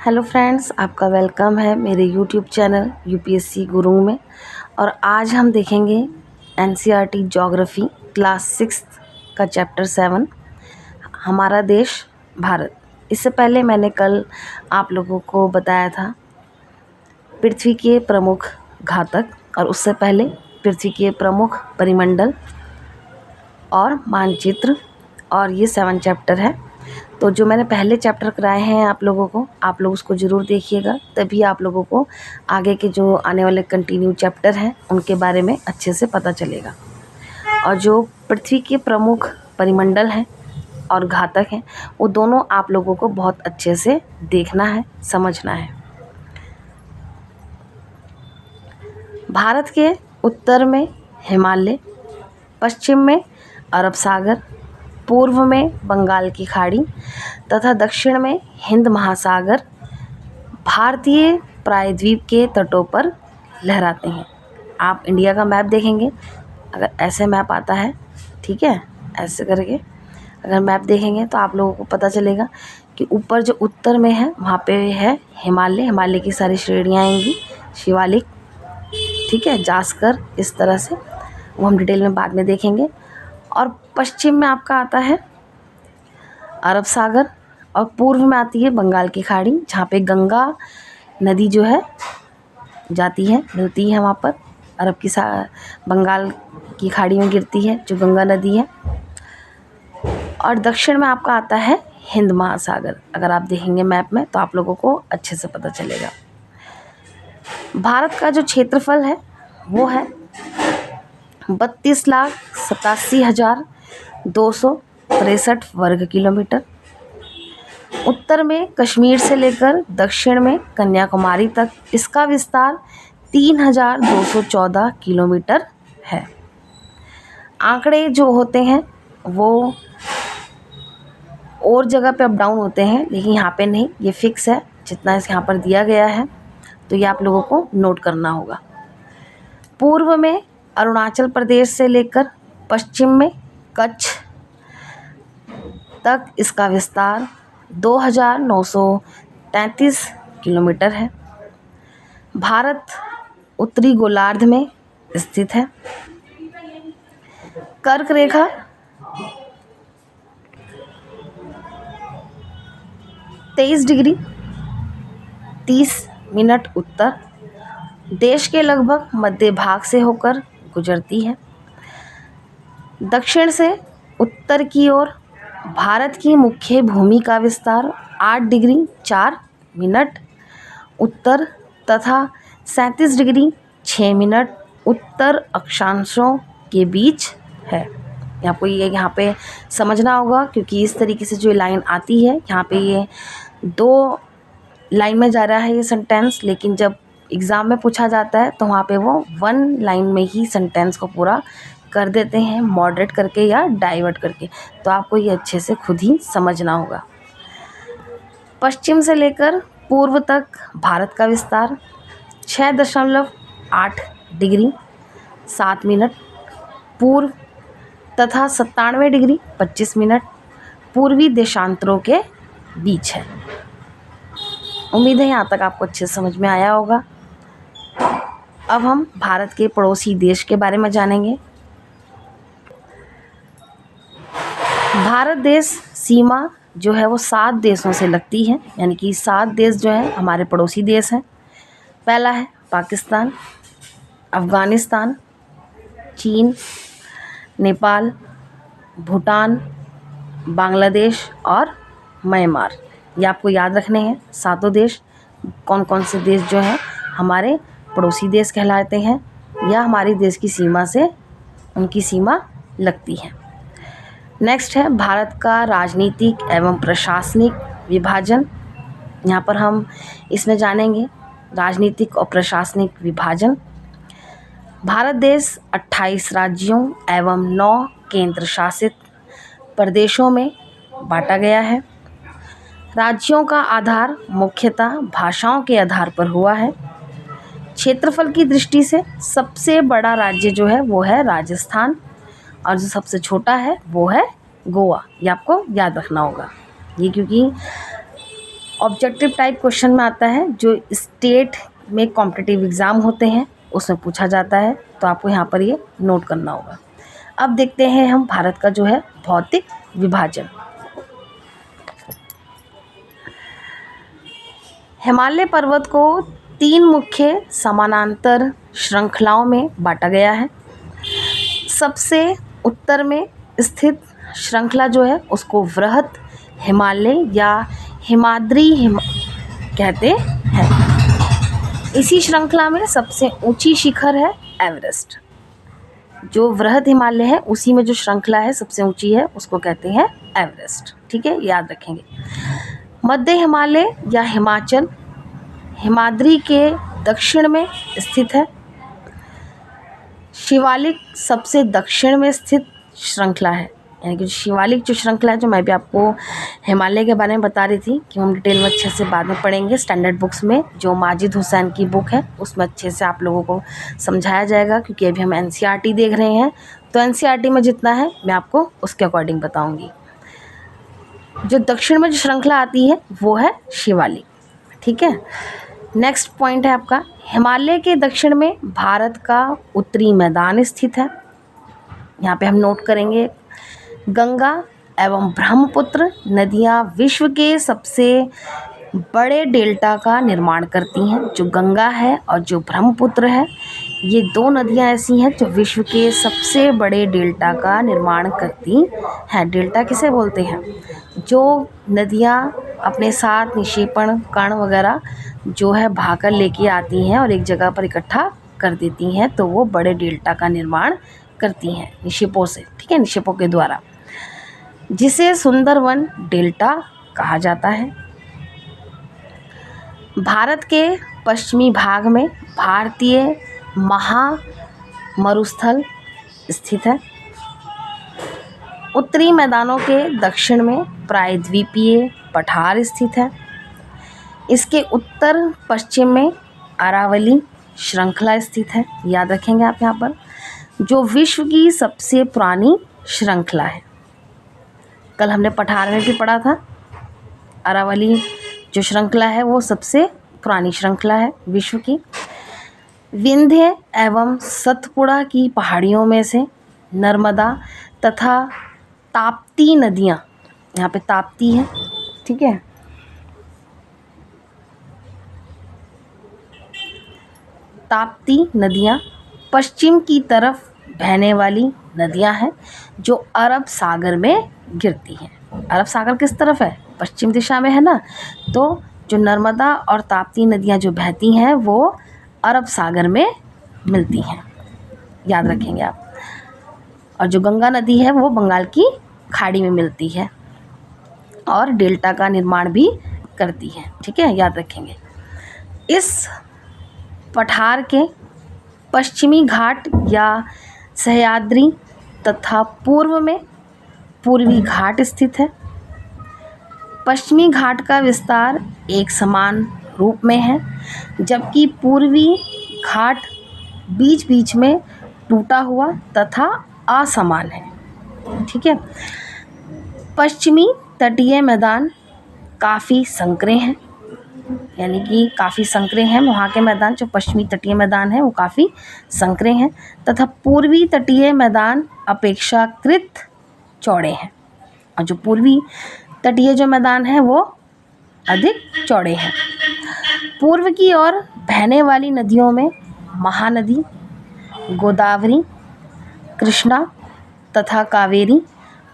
Hello friends, आपका welcome है मेरे यूट्यूब चैनल यूपीएससी गुरु में। और आज हम देखेंगे एनसीईआरटी ज्योग्राफी क्लास 6 का चैप्टर 7 हमारा देश भारत। इससे पहले मैंने कल आप लोगों को बताया था पृथ्वी के प्रमुख घातक, और उससे पहले पृथ्वी के प्रमुख परिमंडल और मानचित्र, और ये 7 चैप्टर है। तो जो मैंने पहले चैप्टर कराए हैं आप लोगों को, आप लोग उसको ज़रूर देखिएगा, तभी आप लोगों को आगे के जो आने वाले कंटिन्यू चैप्टर हैं उनके बारे में अच्छे से पता चलेगा। और जो पृथ्वी के प्रमुख परिमंडल हैं और घातक हैं, वो दोनों आप लोगों को बहुत अच्छे से देखना है, समझना है। भारत के उत्तर में हिमालय, पश्चिम में अरब सागर, पूर्व में बंगाल की खाड़ी तथा दक्षिण में हिंद महासागर भारतीय प्रायद्वीप के तटों पर लहराते हैं। आप इंडिया का मैप देखेंगे, अगर ऐसे मैप आता है, ठीक है, ऐसे करके अगर मैप देखेंगे तो आप लोगों को पता चलेगा कि ऊपर जो उत्तर में है वहाँ पे है हिमालय की सारी श्रेणियाँ आएंगी, शिवालिक, ठीक है, जास्कर, इस तरह से वो हम डिटेल में बाद में देखेंगे। और पश्चिम में आपका आता है अरब सागर, और पूर्व में आती है बंगाल की खाड़ी, जहाँ पे गंगा नदी जो है जाती है, मिलती है वहाँ पर, बंगाल की खाड़ी में गिरती है जो गंगा नदी है। और दक्षिण में आपका आता है हिंद महासागर। अगर आप देखेंगे मैप में तो आप लोगों को अच्छे से पता चलेगा। भारत का जो क्षेत्रफल है वो है 32,87,263 वर्ग किलोमीटर। उत्तर में कश्मीर से लेकर दक्षिण में कन्याकुमारी तक इसका विस्तार 3,214 किलोमीटर है। आंकड़े जो होते हैं वो और जगह पे अप डाउन होते हैं, लेकिन यहाँ पे नहीं, ये फिक्स है जितना इस यहाँ पर दिया गया है, तो ये आप लोगों को नोट करना होगा। पूर्व में अरुणाचल प्रदेश से लेकर पश्चिम में कच्छ तक इसका विस्तार 2,933 किलोमीटर है। भारत उत्तरी गोलार्ध में स्थित है। कर्क रेखा 23 डिग्री 30 मिनट उत्तर देश के लगभग मध्य भाग से होकर गुजरती है। दक्षिण से उत्तर की ओर भारत की मुख्य भूमि का विस्तार 8 डिग्री 4 मिनट उत्तर तथा 37 डिग्री 6 मिनट उत्तर अक्षांशों के बीच है। आपको ये यहाँ पे समझना होगा, क्योंकि इस तरीके से जो लाइन आती है यहाँ पे, ये 2 लाइन में जा रहा है ये सेंटेंस, लेकिन जब एग्ज़ाम में पूछा जाता है तो वहाँ पे वो 1 लाइन में ही सेंटेंस को पूरा कर देते हैं, मॉडरेट करके या डाइवर्ट करके। तो आपको ये अच्छे से खुद ही समझना होगा। पश्चिम से लेकर पूर्व तक भारत का विस्तार 6.8 डिग्री 7 मिनट पूर्व तथा 97 डिग्री 25 मिनट पूर्वी देशांतरों के बीच है। उम्मीद है यहाँ तक आपको अच्छे से समझ में आया होगा। अब हम भारत के पड़ोसी देश के बारे में जानेंगे। भारत देश सीमा जो है वो 7 देशों से लगती है, यानी कि 7 देश जो है हमारे पड़ोसी देश हैं। पहला है पाकिस्तान, अफ़गानिस्तान, चीन, नेपाल, भूटान, बांग्लादेश और म्यांमार। ये आपको याद रखने हैं 7 देश। कौन कौन से देश जो हैं हमारे पड़ोसी देश कहलाते हैं, या हमारे देश की सीमा से उनकी सीमा लगती है। नेक्स्ट है भारत का राजनीतिक एवं प्रशासनिक विभाजन। यहाँ पर हम इसमें जानेंगे राजनीतिक और प्रशासनिक विभाजन। भारत देश 28 राज्यों एवं 9 केंद्र शासित प्रदेशों में बांटा गया है। राज्यों का आधार मुख्यतः भाषाओं के आधार पर हुआ है। क्षेत्रफल की दृष्टि से सबसे बड़ा राज्य जो है वो है राजस्थान, और जो सबसे छोटा है वो है गोवा। ये आपको याद रखना होगा, ये क्योंकि ऑब्जेक्टिव टाइप क्वेश्चन में आता है, जो स्टेट में कॉम्पिटिटिव एग्ज़ाम होते हैं उसमें पूछा जाता है, तो आपको यहाँ पर ये नोट करना होगा। अब देखते हैं हम भारत का जो है भौतिक विभाजन। हिमालय पर्वत को 3 मुख्य समानांतर श्रृंखलाओं में बांटा गया है। सबसे उत्तर में स्थित श्रृंखला जो है उसको वृहत हिमालय या हिमाद्री कहते हैं। इसी श्रृंखला में सबसे ऊंची शिखर है एवरेस्ट। जो वृहत हिमालय है उसी में जो श्रृंखला है सबसे ऊंची है उसको कहते हैं एवरेस्ट। ठीक है, याद रखेंगे। मध्य हिमालय या हिमाचल हिमाद्री के दक्षिण में स्थित है। शिवालिक सबसे दक्षिण में स्थित श्रृंखला है, यानी कि शिवालिक जो श्रृंखला है, जो मैं भी आपको हिमालय के बारे में बता रही थी कि हम डिटेल में अच्छे से बाद में पढ़ेंगे स्टैंडर्ड बुक्स में, जो माजिद हुसैन की बुक है उसमें अच्छे से आप लोगों को समझाया जाएगा, क्योंकि अभी हम एनसीईआरटी देख रहे हैं, तो एनसीईआरटी में जितना है मैं आपको उसके अकॉर्डिंग बताऊँगी। जो दक्षिण में जो श्रृंखला आती है वो है शिवालिक। ठीक है, नेक्स्ट पॉइंट है आपका, हिमालय के दक्षिण में भारत का उत्तरी मैदान स्थित है। यहाँ पे हम नोट करेंगे, गंगा एवं ब्रह्मपुत्र नदियाँ विश्व के सबसे बड़े डेल्टा का निर्माण करती हैं। जो गंगा है और जो ब्रह्मपुत्र है, ये 2 नदियाँ ऐसी हैं जो विश्व के सबसे बड़े डेल्टा का निर्माण करती हैं। डेल्टा किसे बोलते हैं? जो नदियाँ अपने साथ निक्षेपण कण वगैरह जो है भाकर लेके आती हैं और एक जगह पर इकट्ठा कर देती हैं, तो वो बड़े डेल्टा का निर्माण करती हैं निक्षेपों से। ठीक है, निक्षेपों के द्वारा, जिसे सुंदरवन डेल्टा कहा जाता है। भारत के पश्चिमी भाग में भारतीय महामरुस्थल स्थित है। उत्तरी मैदानों के दक्षिण में प्रायद्वीपीय पठार स्थित है। इसके उत्तर पश्चिम में अरावली श्रृंखला स्थित है। याद रखेंगे आप यहाँ पर, जो विश्व की सबसे पुरानी श्रृंखला है। कल हमने पठार में भी पढ़ा था, अरावली जो श्रृंखला है वो सबसे पुरानी श्रृंखला है विश्व की। विंध्य एवं सतपुड़ा की पहाड़ियों में से नर्मदा तथा ताप्ती नदियाँ, यहाँ पे ताप्ती है, ठीक है, ताप्ती नदियाँ पश्चिम की तरफ बहने वाली नदियाँ हैं जो अरब सागर में गिरती हैं। अरब सागर किस तरफ है? पश्चिम दिशा में है ना, तो जो नर्मदा और ताप्ती नदियाँ जो बहती हैं वो अरब सागर में मिलती हैं, याद रखेंगे आप। और जो गंगा नदी है वो बंगाल की खाड़ी में मिलती है और डेल्टा का निर्माण भी करती है। ठीक है, याद रखेंगे। इस पठार के पश्चिमी घाट या सह्याद्री तथा पूर्व में पूर्वी घाट स्थित है। पश्चिमी घाट का विस्तार एक समान रूप में है, जबकि पूर्वी घाट बीच बीच में टूटा हुआ तथा असमान है। ठीक है, पश्चिमी तटीय मैदान काफ़ी संकरे हैं, यानी कि काफ़ी संकरे हैं वहाँ के मैदान। जो पश्चिमी तटीय मैदान है वो काफ़ी संकरे हैं तथा पूर्वी तटीय मैदान अपेक्षाकृत चौड़े हैं, और जो पूर्वी तटीय जो मैदान है वो अधिक चौड़े हैं। पूर्व की ओर बहने वाली नदियों में महानदी, गोदावरी, कृष्णा तथा कावेरी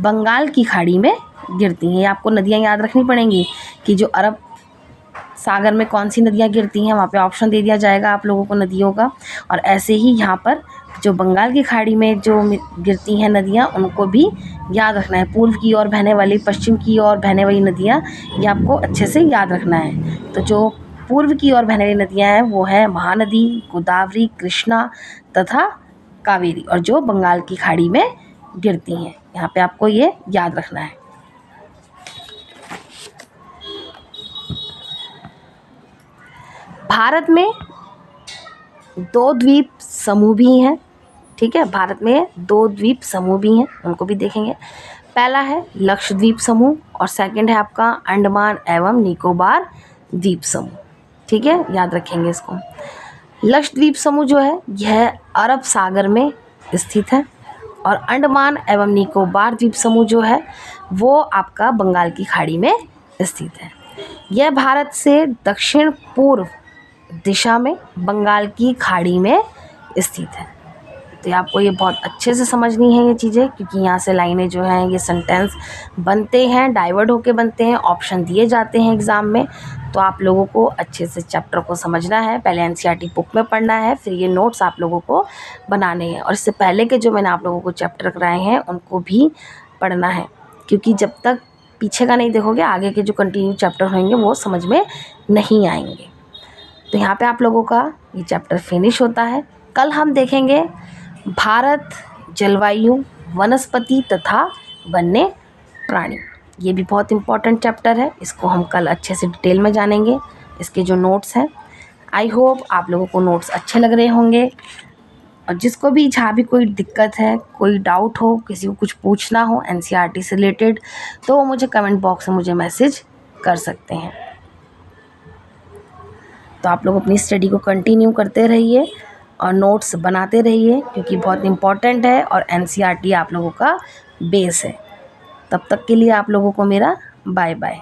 बंगाल की खाड़ी में गिरती हैं। ये आपको नदियाँ याद रखनी पड़ेंगी कि जो अरब सागर में कौन सी नदियाँ गिरती हैं, वहाँ पे ऑप्शन दे दिया जाएगा आप लोगों को नदियों का। और ऐसे ही यहाँ पर जो बंगाल की खाड़ी में जो गिरती हैं नदियाँ, उनको भी याद रखना है। पूर्व की ओर बहने वाली, पश्चिम की ओर बहने वाली नदियाँ, ये आपको अच्छे से याद रखना है। तो जो पूर्व की ओर बहने वाली नदियाँ हैं वो है महानदी, गोदावरी, कृष्णा तथा कावेरी, और जो बंगाल की खाड़ी में गिरती हैं, यहाँ पे आपको ये याद रखना है। भारत में 2 द्वीप समूह भी हैं। ठीक है, भारत में 2 द्वीप समूह भी हैं, उनको भी देखेंगे। पहला है लक्षद्वीप समूह और सेकंड है आपका अंडमान एवं निकोबार द्वीप समूह। ठीक है, याद रखेंगे इसको। लक्षद्वीप समूह जो है यह अरब सागर में स्थित है और अंडमान एवं निकोबार द्वीप समूह जो है वो आपका बंगाल की खाड़ी में स्थित है। यह भारत से दक्षिण पूर्व दिशा में बंगाल की खाड़ी में स्थित है। तो आपको ये बहुत अच्छे से समझनी है ये चीज़ें, क्योंकि यहाँ से लाइनें जो हैं ये सेंटेंस बनते हैं, डाइवर्ट होके बनते हैं, ऑप्शन दिए जाते हैं एग्ज़ाम में। तो आप लोगों को अच्छे से चैप्टर को समझना है, पहले एनसीईआरटी बुक में पढ़ना है, फिर ये नोट्स आप लोगों को बनाने हैं और इससे पहले के जो मैंने आप लोगों को चैप्टर कराए हैं उनको भी पढ़ना है, क्योंकि जब तक पीछे का नहीं देखोगे आगे के जो कंटिन्यू चैप्टर होंगे वो समझ में नहीं आएंगे। तो यहाँ पे आप लोगों का ये चैप्टर फिनिश होता है। कल हम देखेंगे भारत, जलवायु, वनस्पति तथा वन्य प्राणी। ये भी बहुत इम्पॉर्टेंट चैप्टर है, इसको हम कल अच्छे से डिटेल में जानेंगे। इसके जो नोट्स हैं, आई होप आप लोगों को नोट्स अच्छे लग रहे होंगे। और जिसको भी जहाँ भी कोई दिक्कत है, कोई डाउट हो, किसी को कुछ पूछना हो एनसीईआरटी से रिलेटेड, तो वो मुझे कमेंट बॉक्स में मुझे मैसेज कर सकते हैं। तो आप लोग अपनी स्टडी को कंटिन्यू करते रहिए और नोट्स बनाते रहिए, क्योंकि बहुत इम्पॉर्टेंट है और एनसीईआरटी आप लोगों का बेस है। तब तक के लिए आप लोगों को मेरा बाय बाय।